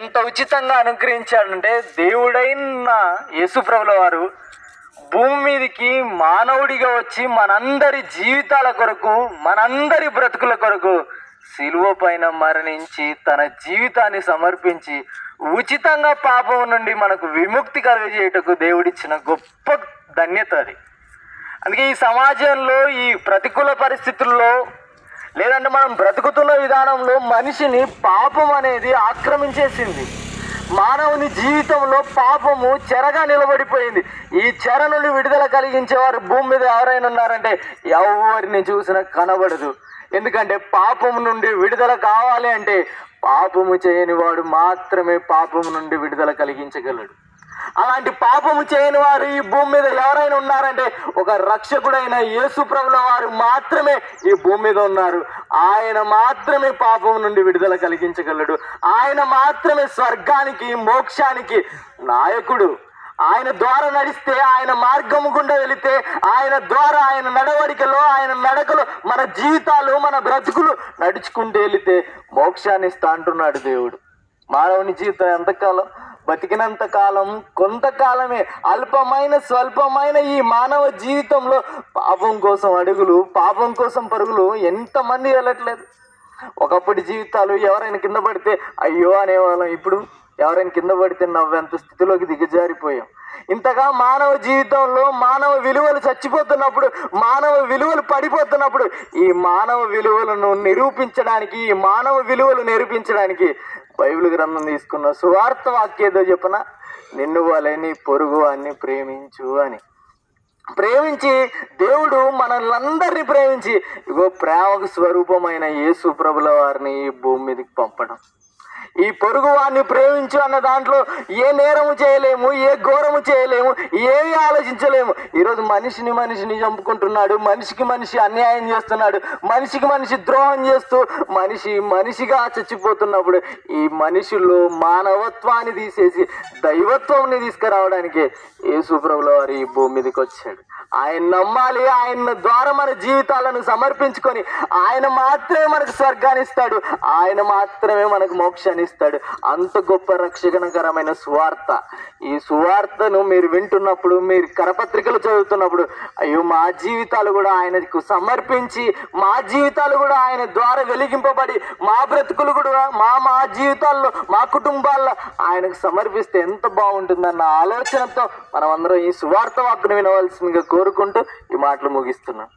ఎంత ఉచితంగా అనుగ్రహించాడంటే దేవుడైన యేసుప్రభుల వారు భూమి మీదకి మానవుడిగా వచ్చి మనందరి జీవితాల కొరకు, మనందరి బ్రతుకుల కొరకు సిలువ పైన మరణించి తన జీవితాన్ని సమర్పించి ఉచితంగా పాపం నుండి మనకు విముక్తి కలుగజేయటకు దేవుడిచ్చిన గొప్ప ధన్యత అది. అందుకే ఈ సమాజంలో ఈ ప్రతికూల పరిస్థితుల్లో లేదంటే మనం బ్రతుకుతున్న విధానంలో మనిషిని పాపం అనేది ఆక్రమించేసింది. మానవుని జీవితంలో పాపము చెరగా నిలబడిపోయింది. ఈ చెర నుండి విడుదల కలిగించేవారు భూమి మీద ఎవరైనా ఉన్నారంటే ఎవరిని చూసినా కనబడదు. ఎందుకంటే పాపం నుండి విడుదల కావాలి అంటే పాపము చేయని వాడు మాత్రమే పాపము నుండి విడుదల కలిగించగలడు. అలాంటి పాపము చేయని వారు ఈ భూమి మీద ఎవరైనా ఉన్నారంటే ఒక రక్షకుడైన యేసుప్రభుల వారు మాత్రమే ఈ భూమి మీద ఉన్నారు. ఆయన మాత్రమే పాపం నుండి విడుదల కలిగించగలడు. ఆయన మాత్రమే స్వర్గానికి, మోక్షానికి నాయకుడు. ఆయన ద్వారా నడిస్తే, ఆయన మార్గము గుండా వెళితే, ఆయన ద్వారా, ఆయన నడవడికలో, ఆయన నడకలో మన జీవితాలు, మన బ్రతుకులు నడుచుకుంటూ వెళితే మోక్షాన్ని ఇస్తా అంటున్నాడు దేవుడు. మానవుని జీవితం ఎంతకాలం? బతికినంత కాలం కొంతకాలమే. అల్పమైన స్వల్పమైన ఈ మానవ జీవితంలో పాపం కోసం అడుగులు, పాపం కోసం పరుగులు ఎంతమంది వెళ్ళట్లేదు. ఒకప్పటి జీవితాలు ఎవరైనా కింద పడితే అయ్యో అనేవాళ్ళం. ఇప్పుడు ఎవరైనా కింద పడితే నవ్వేంత స్థితిలోకి దిగజారిపోయాం. ఇంతగా మానవ జీవితంలో మానవ విలువలు చచ్చిపోతున్నప్పుడు, మానవ విలువలు పడిపోతున్నప్పుడు ఈ మానవ విలువలను నిరూపించడానికి, ఈ మానవ విలువలు నిరూపించడానికి బైబిల్ గ్రంథం తీసుకున్న సువార్త వాక్యేదో చెప్పన, నిన్ను వలె నీ పొరుగు వారిని ప్రేమించు అని. ప్రేమించి దేవుడు మనల్ని ప్రేమించి ఇగో ప్రేమకు స్వరూపమైన యేసు ప్రభుల వారిని ఈ భూమి మీదకి పంపడం. ఈ పొరుగు వారిని ప్రేమించు అన్న దాంట్లో ఏ నేరము చేయలేము, ఏ ఘోరము చేయలేము, ఏమి ఆలోచించలేము. ఈరోజు మనిషిని చంపుకుంటున్నాడు, మనిషికి మనిషి అన్యాయం చేస్తున్నాడు, మనిషికి మనిషి ద్రోహం చేస్తూ మనిషిగా చచ్చిపోతున్నప్పుడు ఈ మనిషిలో మానవత్వాన్ని తీసేసి దైవత్వాన్ని తీసుకురావడానికి యేసు ప్రభుల వారు ఈ భూమి మీదకి వచ్చాడు. ఆయన నమ్మాలి. ఆయన ద్వారా మన జీవితాలను సమర్పించుకొని ఆయన మాత్రమే మనకు స్వర్గాన్ని ఇస్తాడు. ఆయన మాత్రమే మనకు మోక్షాన్ని ఇస్తాడు. అంత గొప్ప రక్షణకరమైన సువార్త. ఈ సువార్తను మీరు వింటున్నప్పుడు, మీరు కరపత్రికలు చదువుతున్నప్పుడు అయ్యో మా జీవితాలు కూడా ఆయనకు సమర్పించి, మా జీవితాలు కూడా ఆయన ద్వారా వెలిగింపబడి, మా బ్రతుకులు కూడా మా జీవితాల్లో, మా కుటుంబాల్లో ఆయనకు సమర్పిస్తే ఎంత బాగుంటుందన్న ఆలోచనతో మనం అందరం ఈ సువార్త వాక్కును వినవలసిందిగా కోరుకుంటూ ఈ మాటలు ముగిస్తున్నాం.